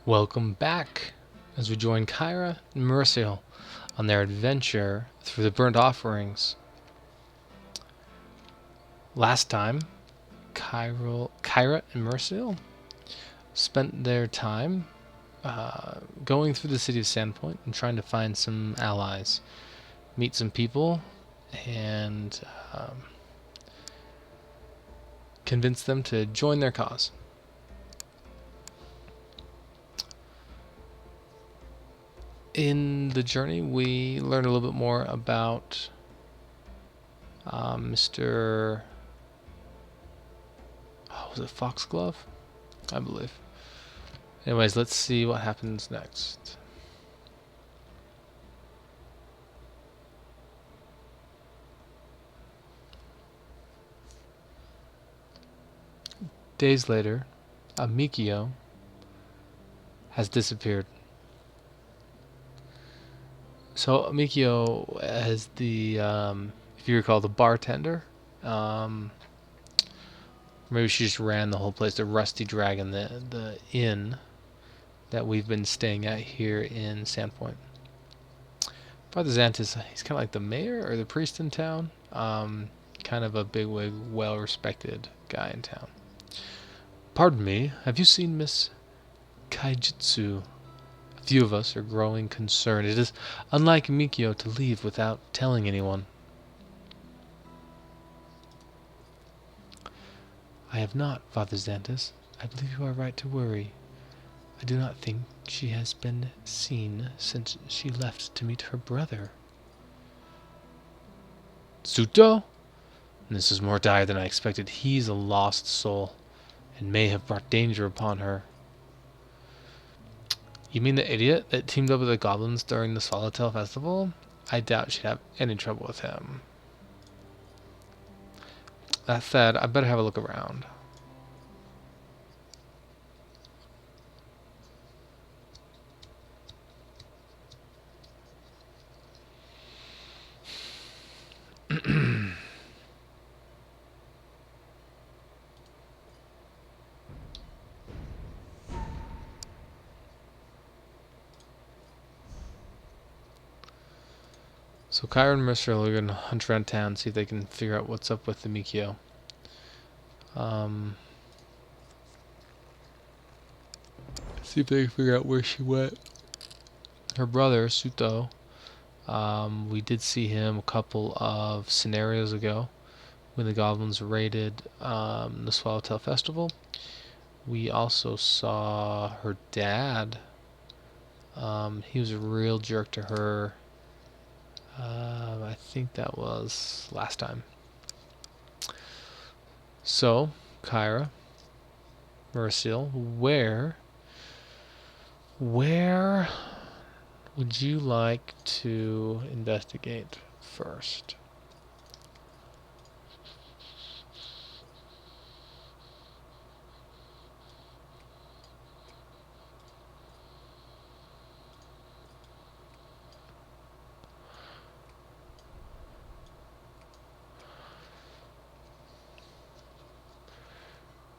Welcome back as we join Kyra and Merciel on their adventure through the burnt offerings. Last time, Kyra and Merciel spent their time going through the city of Sandpoint and trying to find some allies, meet some people, and convince them to join their cause. In the journey, we learned a little bit more about Mr. Was it Foxglove? I believe. Anyways, let's see what happens next. Days later, Ameiko has disappeared. So Ameiko is the, if you recall, the bartender. Maybe she just ran the whole place, the Rusty Dragon, the inn that we've been staying at here in Sandpoint. Father Xantus, he's kind of like the mayor or the priest in town. Kind of a bigwig, well-respected guy in town. Pardon me, have you seen Miss Kaijitsu? A few of us are growing concerned. It is unlike Mikio to leave without telling anyone. I have not, Father Xantus. I believe you are right to worry. I do not think she has been seen since she left to meet her brother. Suto? This is more dire than I expected. He's a lost soul, and may have brought danger upon her. You mean the idiot that teamed up with the goblins during the Swallowtail Festival? I doubt she'd have any trouble with him. That said, I better have a look around. So Kyra and Mercer are going to hunt around town, see if they can figure out what's up with the Mikio. See if they can figure out where she went. Her brother, Suto, we did see him a couple of scenarios ago when the goblins raided the Swallowtail Festival. We also saw her dad. He was a real jerk to her. I think that was last time. So, Kyra, Merciel, where would you like to investigate first?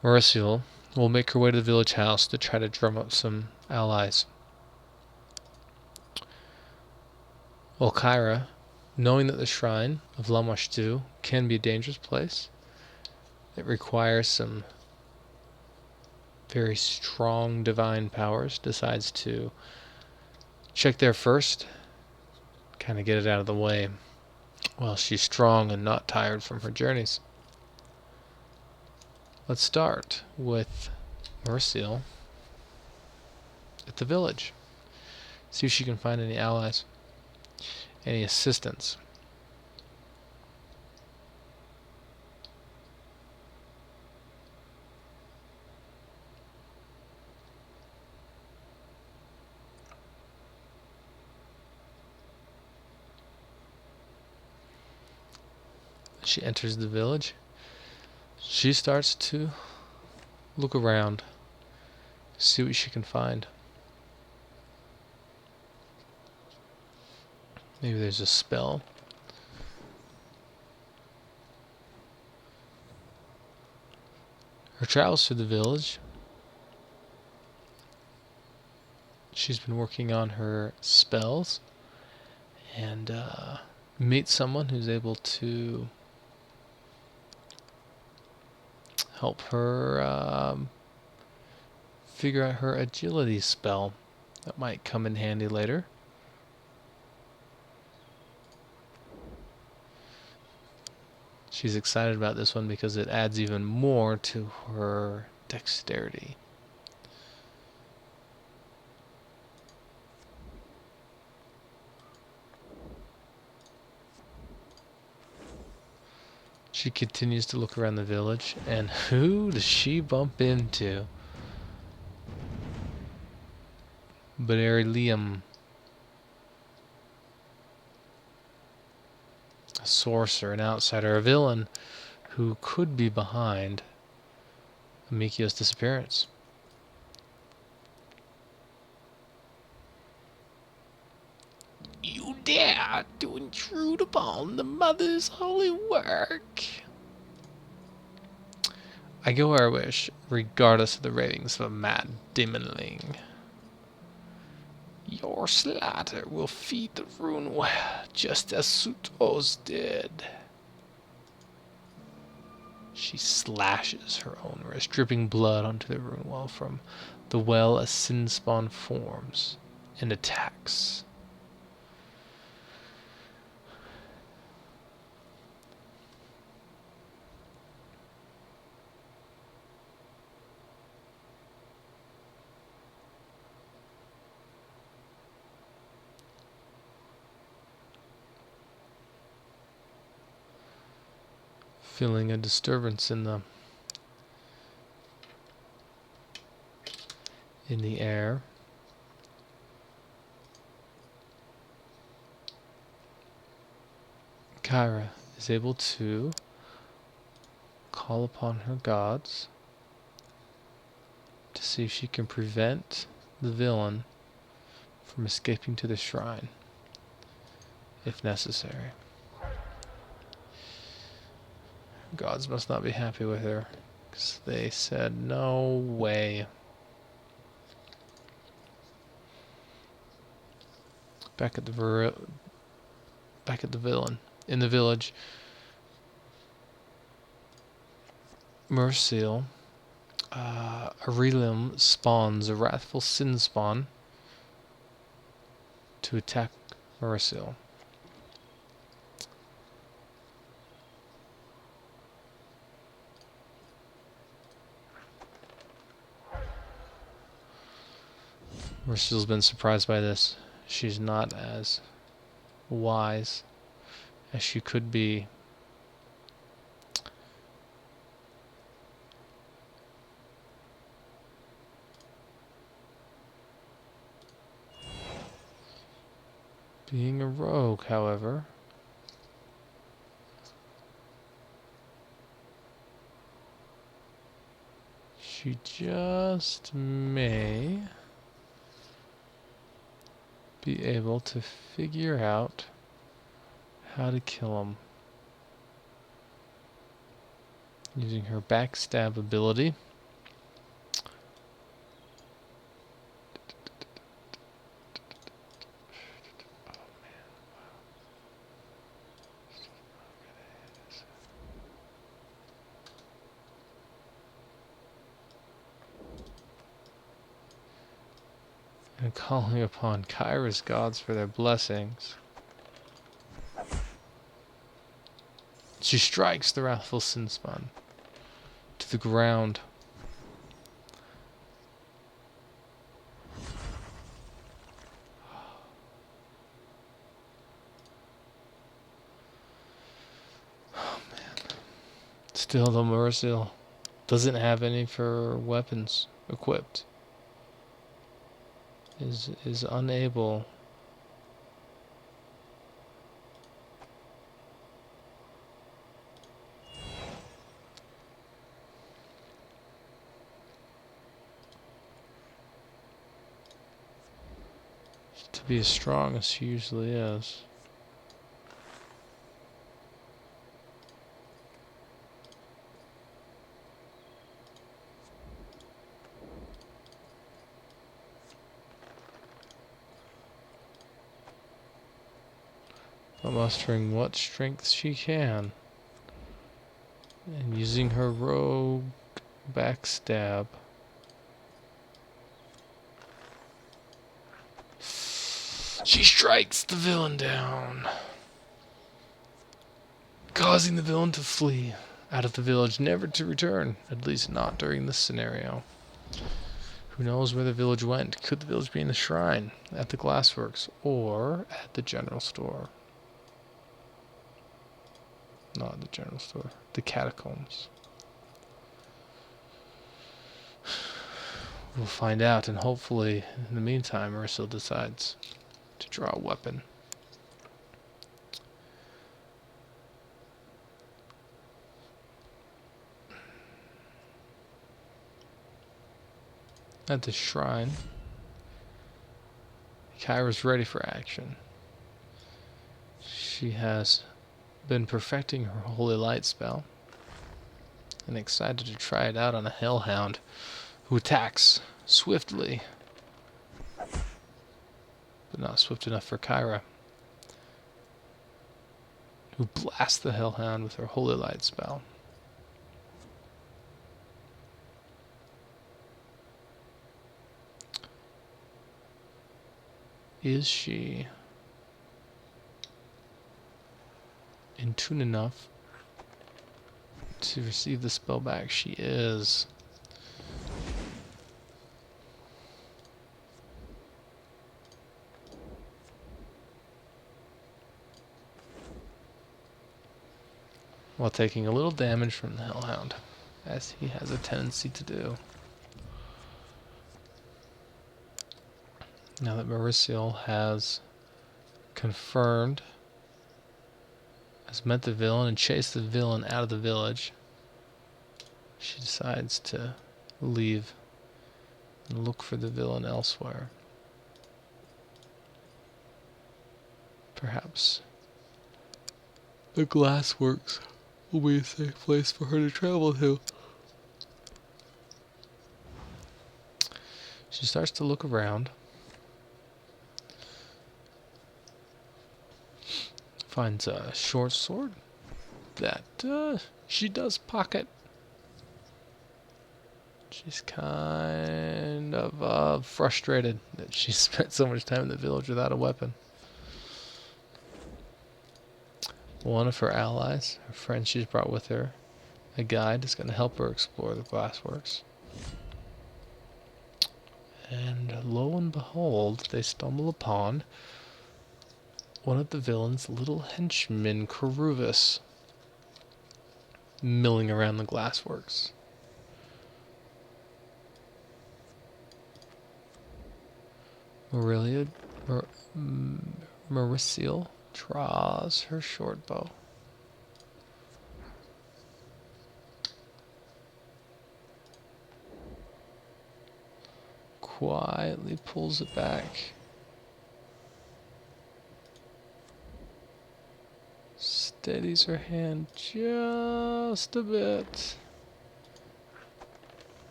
Merciel will make her way to the village house to try to drum up some allies. While Kyra, knowing that the shrine of S.2 can be a dangerous place, it requires some very strong divine powers, decides to check there first, kind of get it out of the way, while she's strong and not tired from her journeys. Let's start with Merciel at the village. See if she can find any allies, any assistance. She enters the village. She starts to look around, see what she can find. Maybe there's a spell. Her travels through the village she's been working on her spells and meet someone who's able to help her figure out her agility spell. That might come in handy later. She's excited about this one because it adds even more to her dexterity. She continues to look around the village, and who does she bump into? But Liam, a sorcerer, an outsider, a villain who could be behind Ameiko's disappearance. You dare to intrude upon the mother's holy work. I go where I wish, regardless of the ravings of a mad demonling. Your slaughter will feed the rune well, just as S.2's did. She slashes her own wrist, dripping blood onto the rune well from the well as sin spawn forms and attacks. Feeling a disturbance in the air. Kyra is able to call upon her gods to see if she can prevent the villain from escaping to the shrine, if necessary. Gods must not be happy with her, because they said, no way. Back at the villain in the village, Merciel, Aurelium spawns a wrathful sin spawn to attack Merciel. Merciel's been surprised by this. She's not as wise as she could be. Being a rogue, however, she just may be able to figure out how to kill him using her backstab ability. And calling upon Kyra's gods for their blessings. She strikes the wrathful Sinspawn to the ground. Oh man. Still, the Mercil doesn't have any for weapons equipped. Is unable to be as strong as she usually is. but mustering what strength she can, and using her rogue backstab. She strikes the villain down, causing the villain to flee out of the village, never to return, at least not during this scenario. Who knows where the village went? Could the village be in the shrine, at the glassworks, or at the general store? Not the general store, the catacombs. We'll find out, and hopefully, in the meantime, Ursul decides to draw a weapon. At the shrine, Kyra's ready for action. She has been perfecting her holy light spell, and excited to try it out on a hellhound who attacks swiftly, but not swift enough for Kyra, who blasts the hellhound with her holy light spell. Is she in tune enough to receive the spell back? She is. While taking a little damage from the hellhound, as he has a tendency to do. Now that Mauricio has confirmed, has met the villain and chased the villain out of the village, she decides to leave and look for the villain elsewhere. Perhaps the glassworks will be a safe place for her to travel to. She starts to look around, finds a short sword that she does pocket. She's kind of frustrated that she spent so much time in the village without a weapon. One of her allies, her friend she's brought with her, a guide, is going to help her explore the glassworks. And lo and behold, they stumble upon one of the villain's little henchmen, Keruvus, milling around the glassworks. Mauricio draws her short bow. Quietly pulls it back. Steadies her hand just a bit.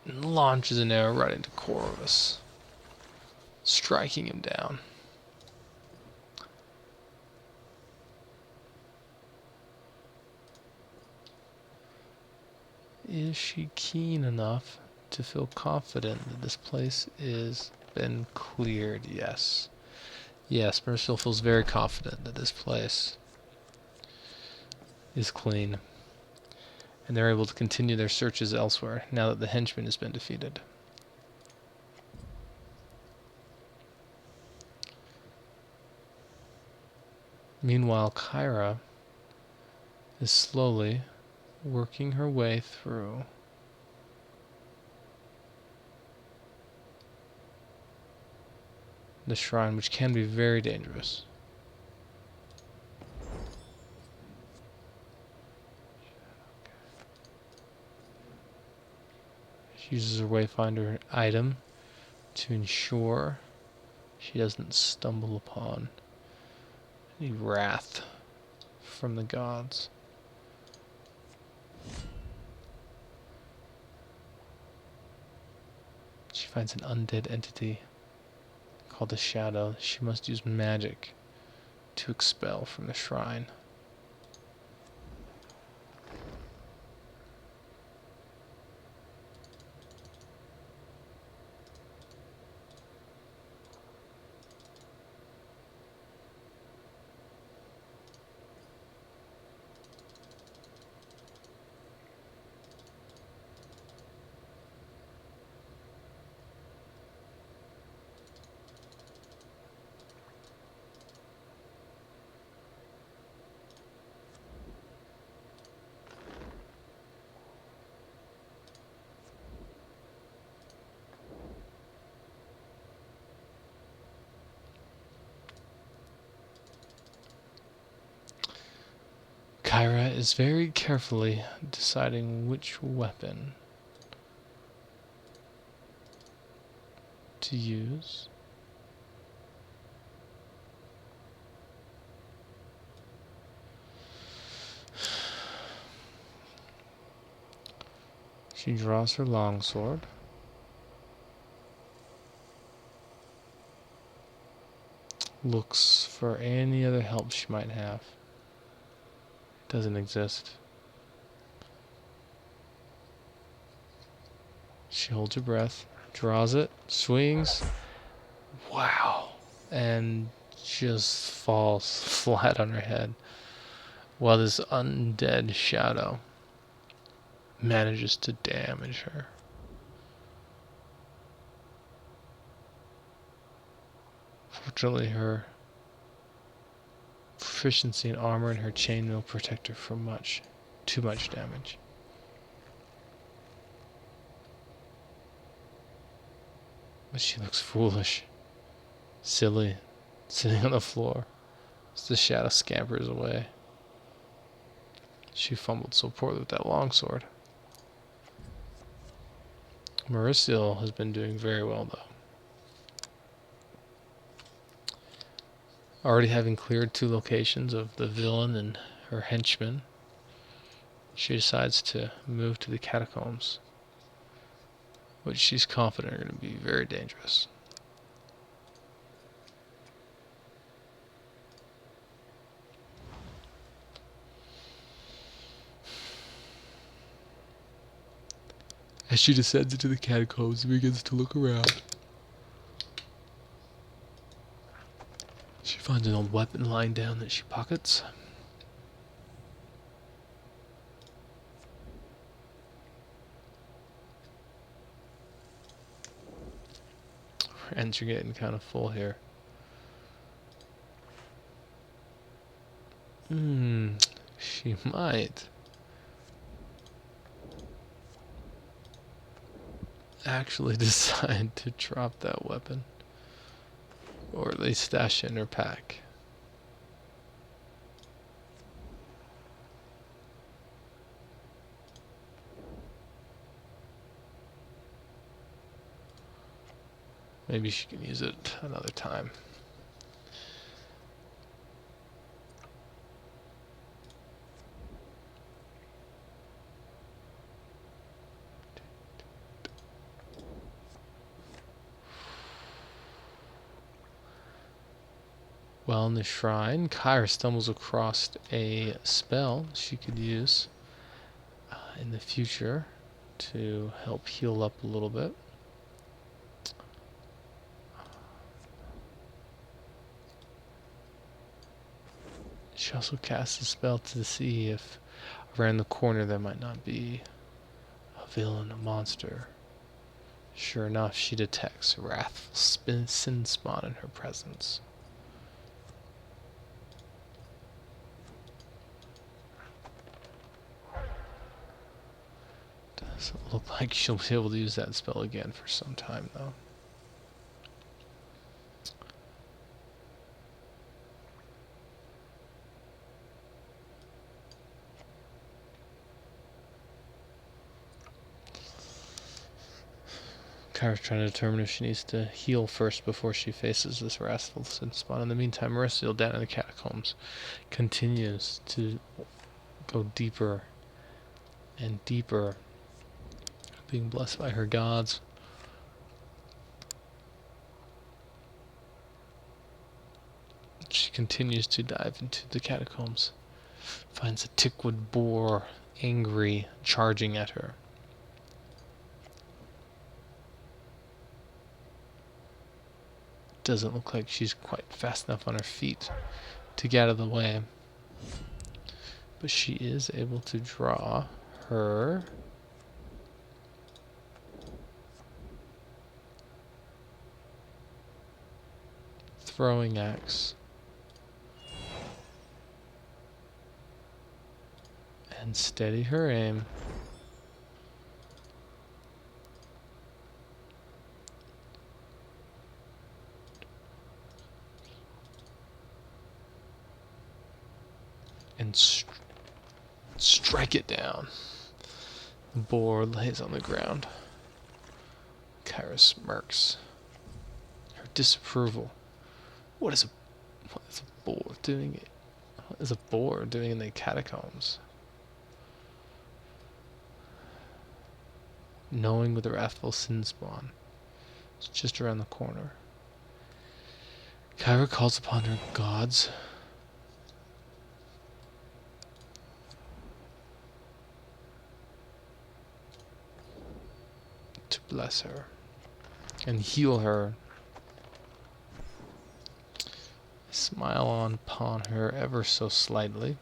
And launches an arrow right into Corvus, striking him down. Is she keen enough to feel confident that this place is been cleared? Yes. Yes, Mercil feels very confident that this place is clean. And they're able to continue their searches elsewhere now that the henchman has been defeated. Meanwhile, Kyra is slowly working her way through the shrine, which can be very dangerous. She uses her Wayfinder item to ensure she doesn't stumble upon any wrath from the gods. She finds an undead entity called the Shadow. She must use magic to expel from the shrine. Kyra is very carefully deciding which weapon to use. She draws her longsword. Looks for any other help she might have. Doesn't exist. She holds her breath, draws it, swings. Wow. And just falls flat on her head. While this undead shadow manages to damage her. Fortunately, her proficiency in armor and her chainmail protect her from too much damage. But she looks foolish, silly, sitting on the floor as the shadow scampers away. She fumbled so poorly with that longsword. Mauricio has been doing very well, though. Already having cleared 2 locations of the villain and her henchmen, she decides to move to the catacombs, which she's confident are going to be very dangerous. As she descends into the catacombs and begins to look around, she finds an old weapon lying down that she pockets. Her ends are getting kind of full here. She might actually decide to drop that weapon. Or at least stash it in her pack. Maybe she can use it another time. While in the shrine, Kyra stumbles across a spell she could use in the future to help heal up a little bit. She also casts a spell to see if around the corner there might not be a villain, a monster. Sure enough, she detects a wrathful sin spawn in her presence. Doesn't look like she'll be able to use that spell again for some time, though. Kyra's trying to determine if she needs to heal first before she faces this wrathful sin spawn. In the meantime, Mauricio down in the catacombs continues to go deeper and deeper, being blessed by her gods. She continues to dive into the catacombs. Finds a tickwood boar, angry, charging at her. Doesn't look like she's quite fast enough on her feet to get out of the way. But she is able to draw her throwing axe and steady her aim. And strike it down. The boar lays on the ground. Kyra smirks. Her disapproval. What is a boar doing? What is a boar doing in the catacombs? Knowing where the wrathful sin spawn. It's just around the corner. Kyra calls upon her gods to bless her and heal her. Smile upon her ever so slightly.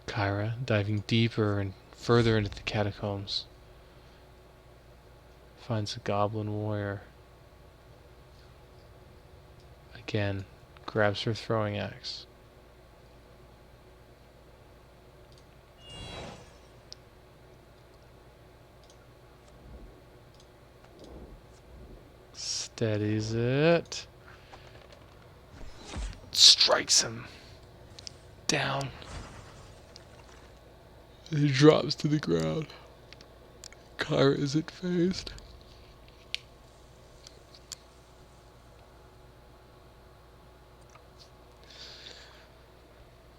Kyra, diving deeper and further into the catacombs, finds a goblin warrior. Again, grabs her throwing axe. Steadies it. Strikes him down. He drops to the ground. Kyra isn't phased.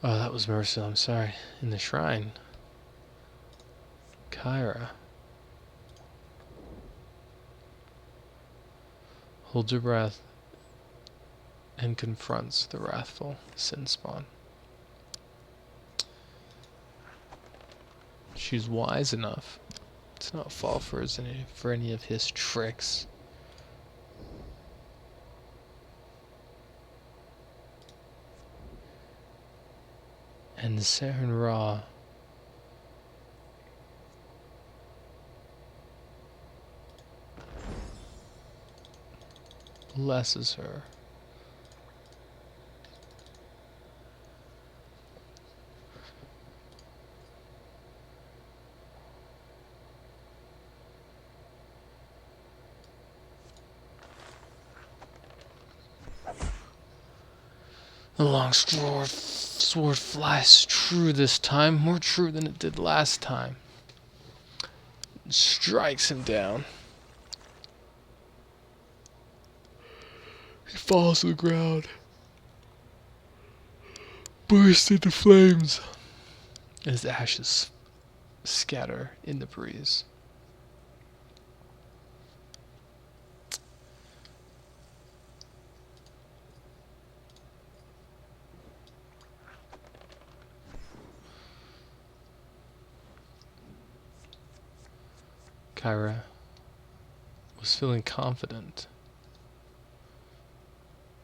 Oh, that was Mercy, I'm sorry. In the shrine. Kyra holds her breath and confronts the wrathful sin spawn. She's wise enough to not fall for any of his tricks. And Saren Ra blesses her. The long sword flies true this time, more true than it did last time. Strikes him down. He falls to the ground, bursts into flames, and his ashes scatter in the breeze. Kyra was feeling confident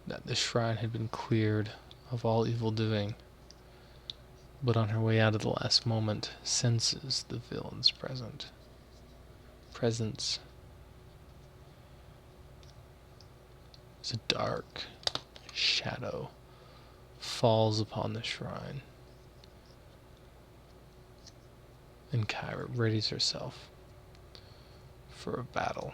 that the shrine had been cleared of all evil doing, but on her way out at the last moment senses the villain's presence. As a dark shadow falls upon the shrine, and Kyra readies herself for a battle.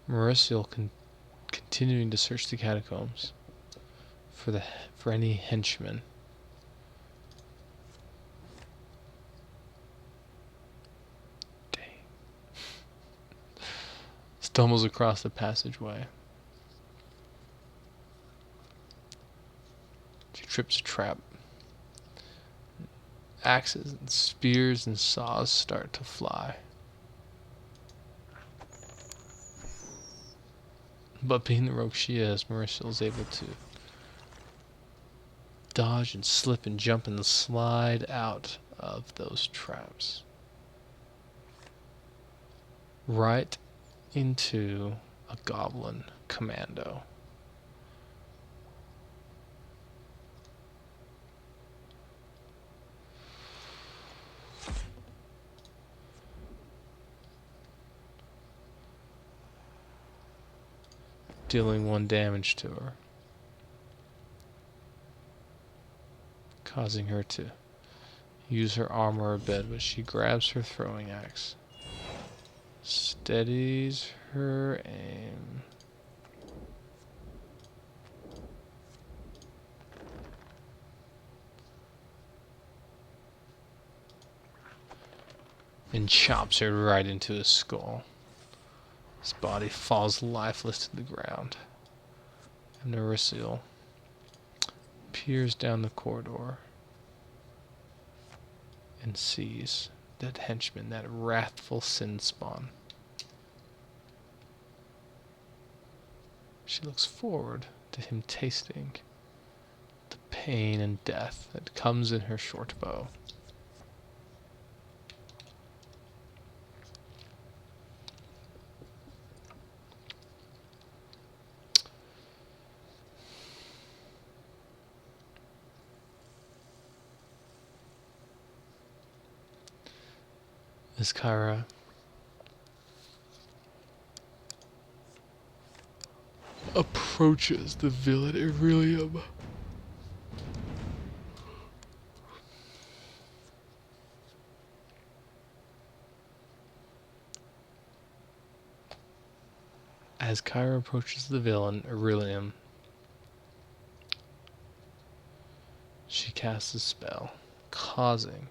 Mauricio continuing to search the catacombs for any henchmen. stumbles across the passageway. She trips a trap. Axes and spears and saws start to fly. But being the rogue she is, Marissa is able to dodge and slip and jump and slide out of those traps. Right into a goblin commando. Dealing 1 damage to her, causing her to use her armor a bit, but she grabs her throwing axe, steadies her aim, and chops her right into his skull. His body falls lifeless to the ground. And Nericil peers down the corridor and sees that henchman, that wrathful sin spawn. She looks forward to him tasting the pain and death that comes in her short bow. As Kyra approaches the villain Aurelium, she casts a spell, causing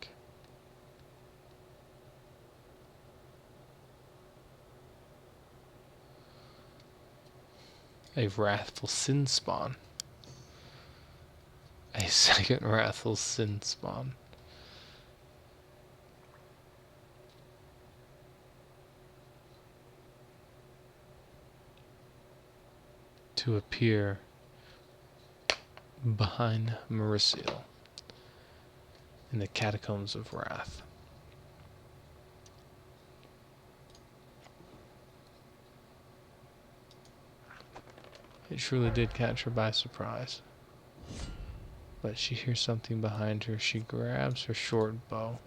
a wrathful sin spawn. A second wrathful sin spawn. To appear behind Mariciel in the Catacombs of Wrath. It truly did catch her by surprise. But she hears something behind her. She grabs her short bow,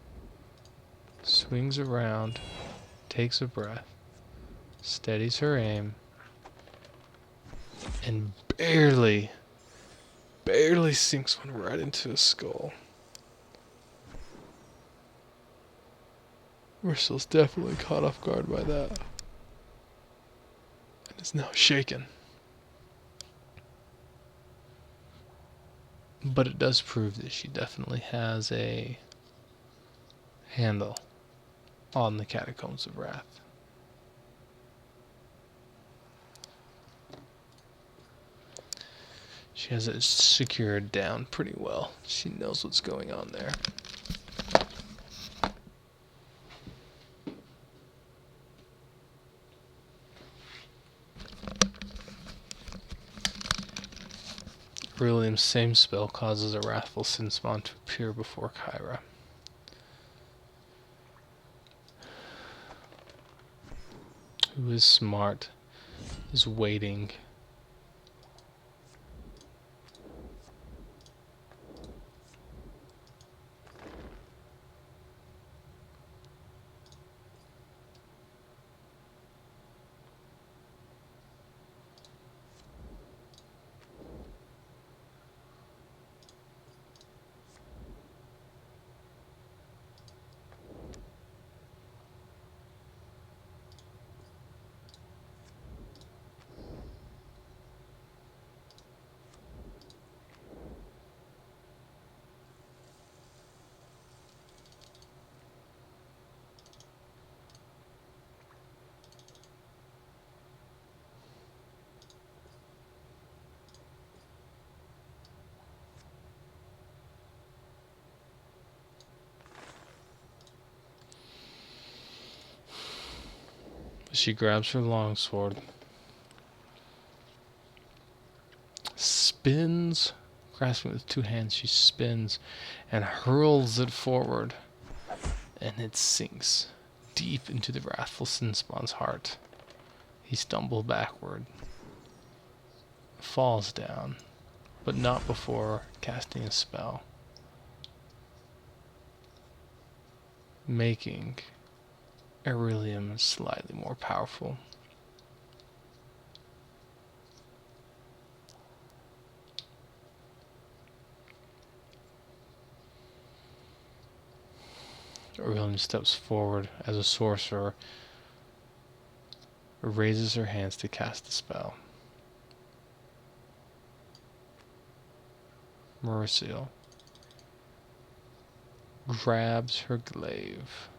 swings around, takes a breath, steadies her aim, and barely sinks one right into his skull. Marcel's definitely caught off guard by that, and is now shaken. But it does prove that she definitely has a handle on the Catacombs of Wrath. She has it secured down pretty well. She knows what's going on there. William's same spell causes a wrathful sin spawn to appear before Kyra. Who is smart, is waiting. She grabs her longsword, spins, grasping it with two hands, she spins and hurls it forward, and it sinks deep into the wrathful Sinspawn's heart. He stumbles backward, falls down, but not before casting a spell, making Aurelium slightly more powerful. Aurelium steps forward as a sorcerer, raises her hands to cast the spell. Merciel grabs her glaive.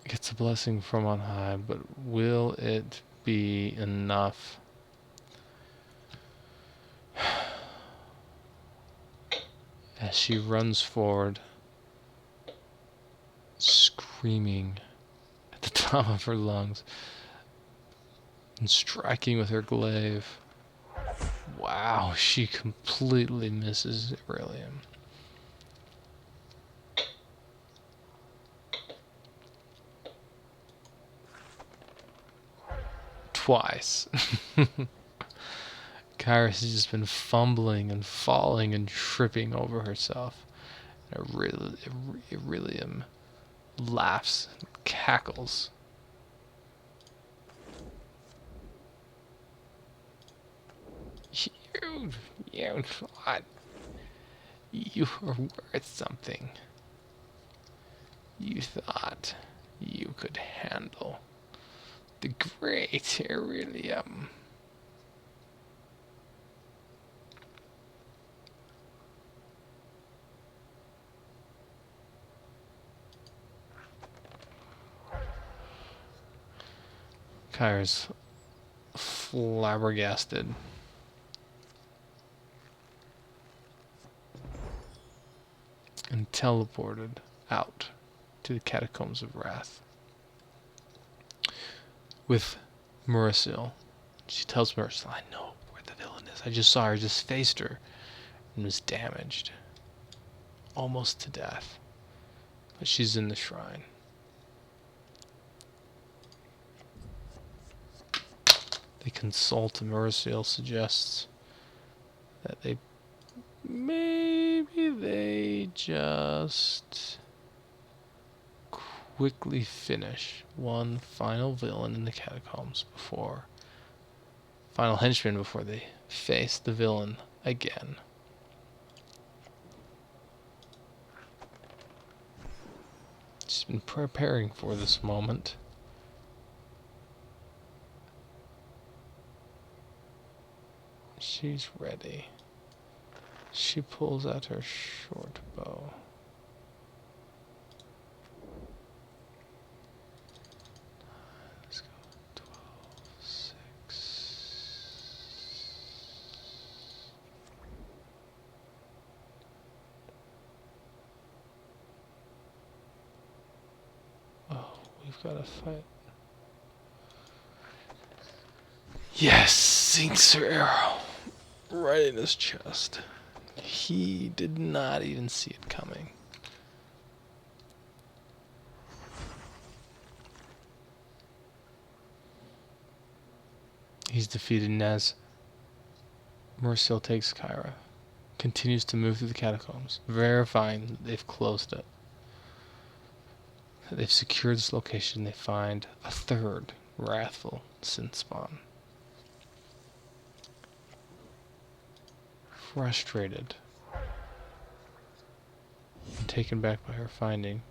Gets a blessing from on high, but will it be enough? As she runs forward, screaming at the top of her lungs and striking with her glaive. Wow, she completely misses Aurelium. Twice. Kairos has just been fumbling and falling and tripping over herself. Aurelium laughs and cackles. You thought you were worth something. You thought you could handle the great Aurelium. Kairos flabbergasted. And teleported out to the Catacombs of Wrath. With Merciel. She tells Merciel, I know where the villain is. I just saw her, just faced her, and was damaged. Almost to death. But she's in the shrine. They consult, and Merciel suggests that maybe they just quickly finish one final villain in the catacombs final henchman before they face the villain again. She's been preparing for this moment. She's ready. She pulls out her short bow. Let's go 12, 6. Oh, we've got to fight. Yes, sinks her arrow right in his chest. He did not even see it coming. He's defeated, and as Merciel takes Kyra, continues to move through the catacombs, verifying that they've closed it. That they've secured this location, they find a third wrathful Sinspawn. Frustrated and taken back by her finding,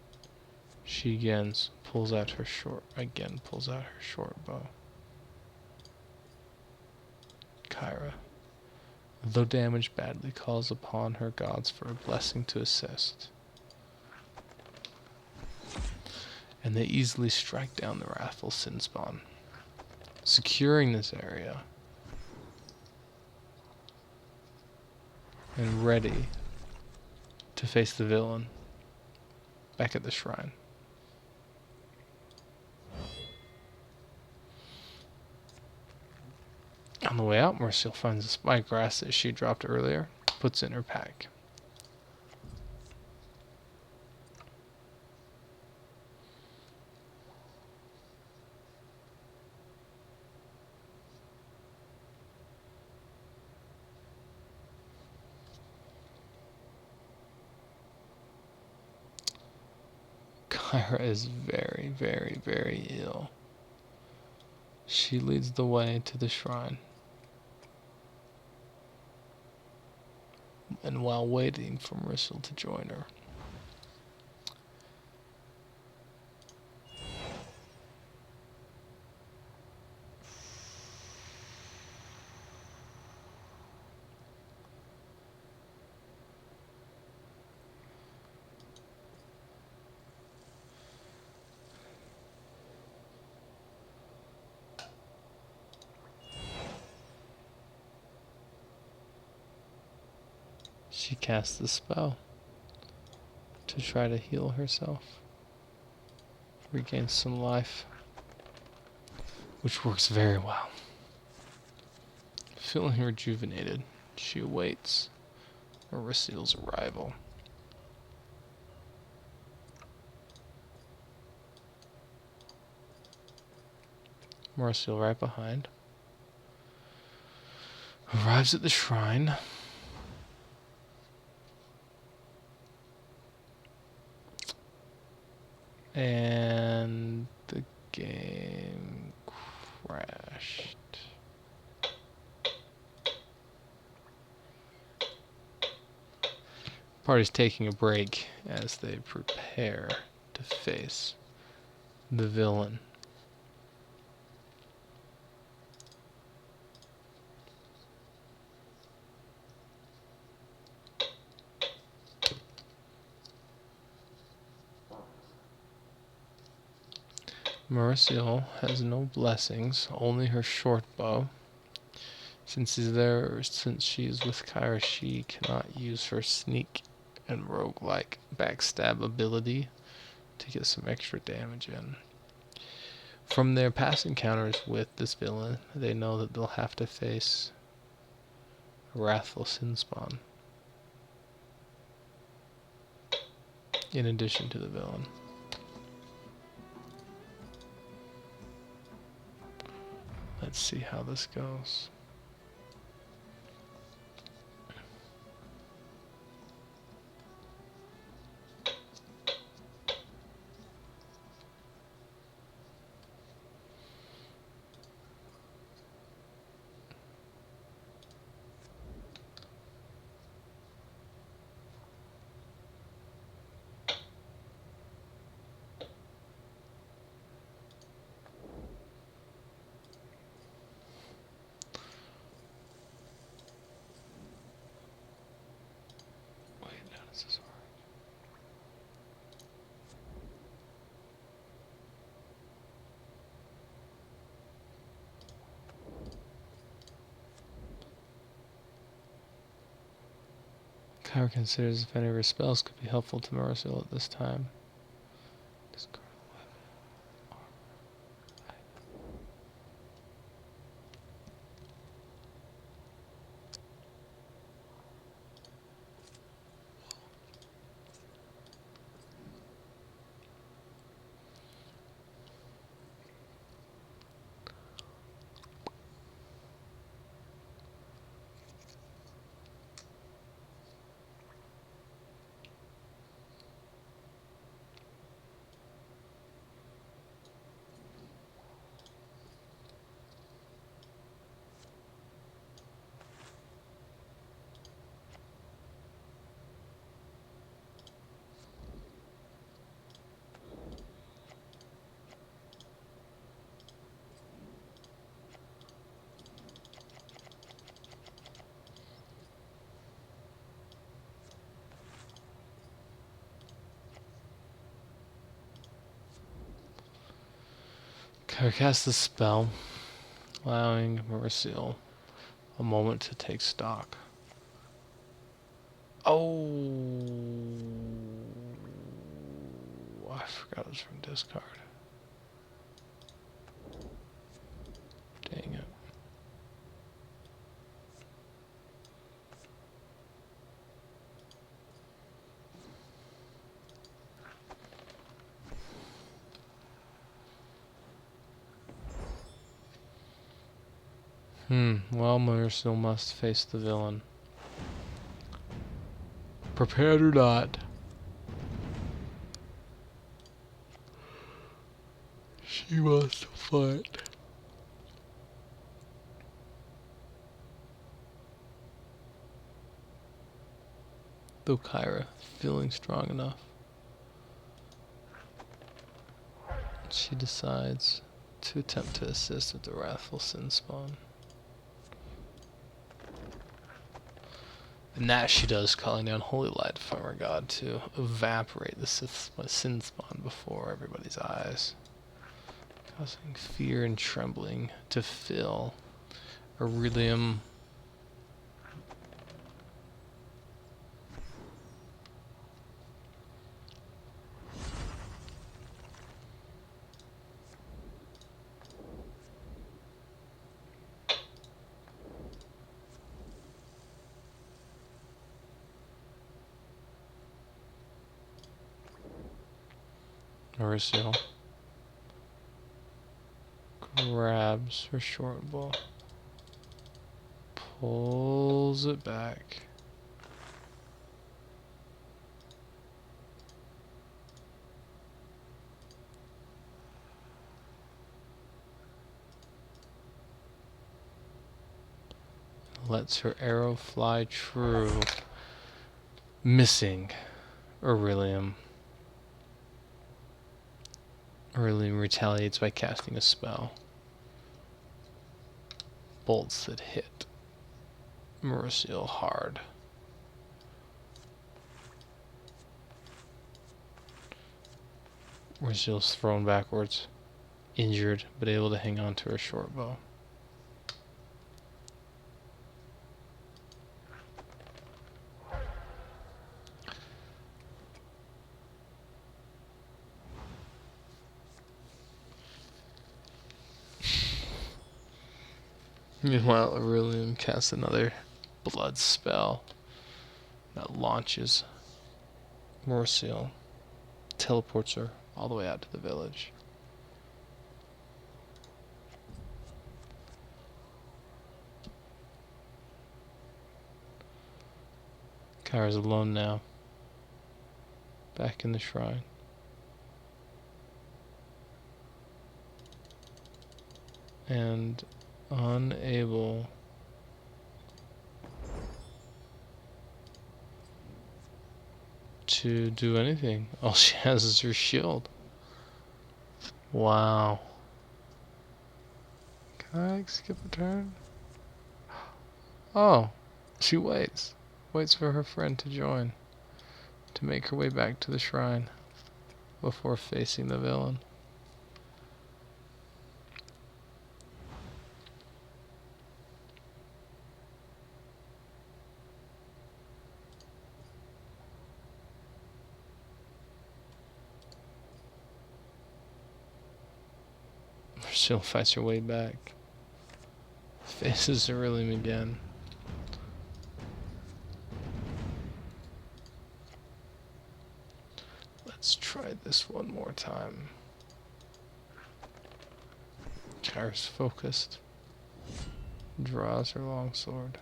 she again pulls out her short bow. Kyra, though damaged badly, calls upon her gods for a blessing to assist. And and they easily strike down the wrathful sin spawn, securing this area and ready to face the villain back at the shrine. On the way out, Marcel finds the spike grass that she dropped earlier, puts it in her pack. Kyra is very, very, very ill. She leads the way to the shrine. And while waiting for Marcel to join her, she casts the spell to try to heal herself, regain some life, which works very well. Feeling rejuvenated, she awaits Marcel's arrival. Marcel right behind arrives at the shrine. And the game crashed. Party's taking a break as they prepare to face the villain. Marcel has no blessings, only her short bow. Since she is with Kyra, she cannot use her sneak and roguelike backstab ability to get some extra damage in. From their past encounters with this villain, they know that they'll have to face a wrathful sin spawn in addition to the villain. Let's see how this goes. Kyra considers if any of her spells could be helpful to Marcel at this time. Okay, cast the spell, allowing Mercial a moment to take stock. Oh, I forgot it was from discard. Dang it. Well, Mercial must face the villain. Prepared or not, she must fight. Though Kyra, feeling strong enough, she decides to attempt to assist with the wrathful sin spawn. And that she does, calling down holy light from her god to evaporate the sin spawn before everybody's eyes, causing fear and trembling to fill Aurelium. Mercial grabs her short bow, pulls it back, lets her arrow fly true, missing Aurelium. Aurelium retaliates by casting a spell. Bolts that hit Mercial hard. Mercial's thrown backwards, injured, but able to hang on to her short bow. Meanwhile, Aurelium casts another blood spell that launches Mercial, teleports her all the way out to the village. Kyra's alone now, back in the shrine. And unable to do anything. All she has is her shield. Wow. Can I skip a turn? Oh, she waits. Waits for her friend to join, to make her way back to the shrine before facing the villain. She'll fight her way back. Faces Aurelium again. Let's try this one more time. Kyra's focused. Draws her longsword.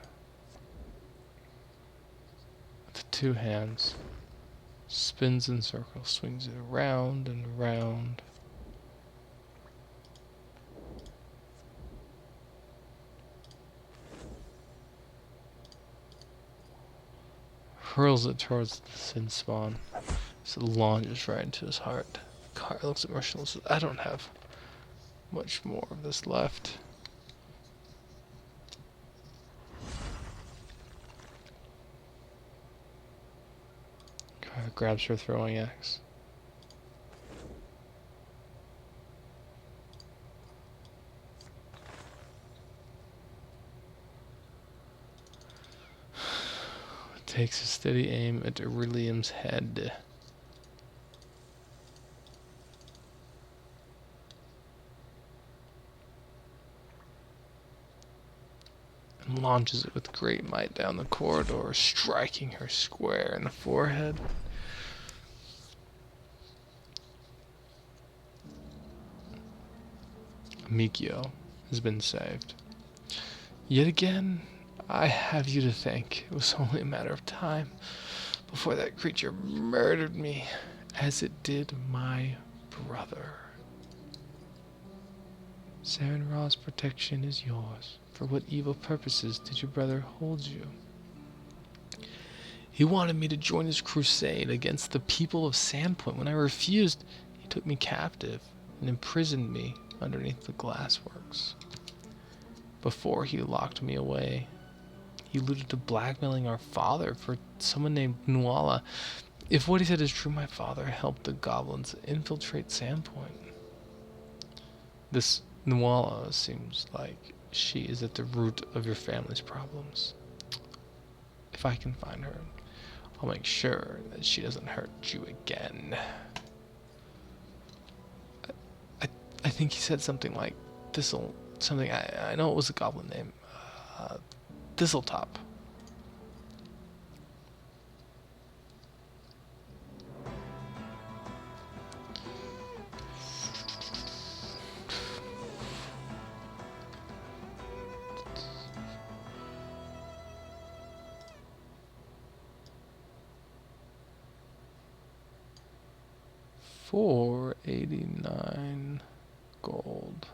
With the two hands. Spins in circles, swings it around and around. Hurls it towards the sin spawn. So it launches right into his heart. Kyra looks at Mercial and says, I don't have much more of this left. Kyra grabs her throwing axe. takes a steady aim at Aurelium's head. And launches it with great might down the corridor, striking her square in the forehead. Ameiko has been saved. Yet again, I have you to thank. It was only a matter of time before that creature murdered me, as it did my brother. Sarenra's protection is yours. For what evil purposes did your brother hold you? He wanted me to join his crusade against the people of Sandpoint. When I refused, he took me captive and imprisoned me underneath the glassworks. Before he locked me away, he alluded to blackmailing our father for someone named Nuala. If what he said is true, my father helped the goblins infiltrate Sandpoint. This Nuala seems like she is at the root of your family's problems. If I can find her, I'll make sure that she doesn't hurt you again. I think he said something like Thistle, something, I know it was a goblin name. Thistletop. $489 gold.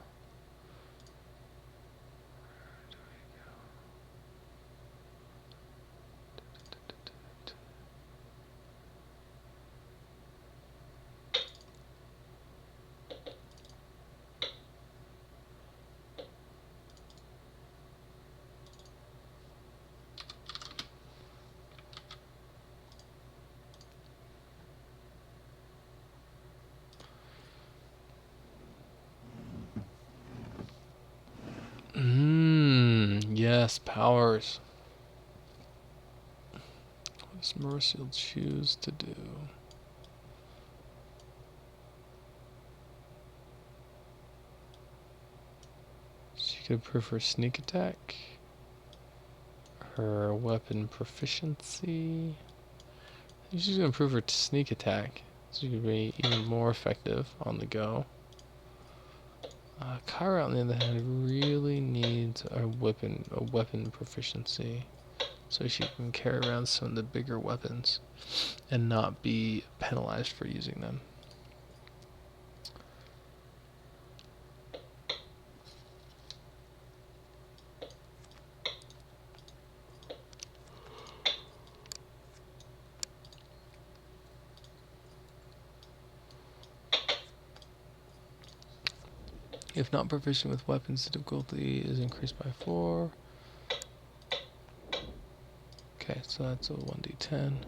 Yes, powers. What does Mercial choose to do? She could improve her sneak attack, her weapon proficiency. I think she's gonna improve her sneak attack, so she could be even more effective on the go. Kyra, on the other hand, really needs a weapon proficiency, so she can carry around some of the bigger weapons and not be penalized for using them. If not proficient with weapons, the difficulty is increased by 4. Okay, so that's a 1d10.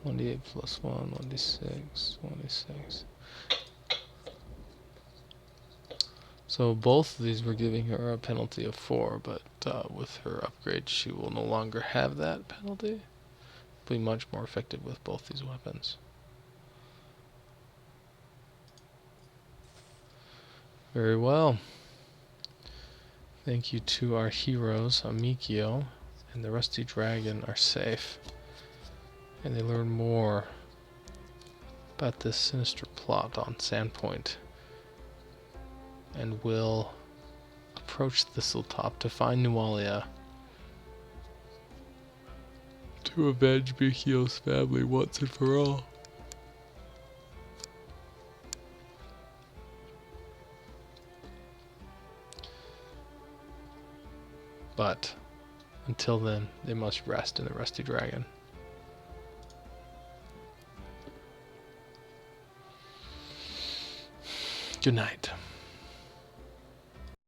1d8 plus 1, 1d6, 1d6. So both of these were giving her a penalty of 4, but with her upgrade she will no longer have that penalty. Be much more effective with both these weapons. Very well. Thank you to our heroes. Ameiko and the Rusty Dragon are safe, and they learn more about this sinister plot on Sandpoint, and will approach Thistletop to find Nualia to avenge Mikio's family once and for all. But until then, they must rest in the Rusty Dragon. Good night.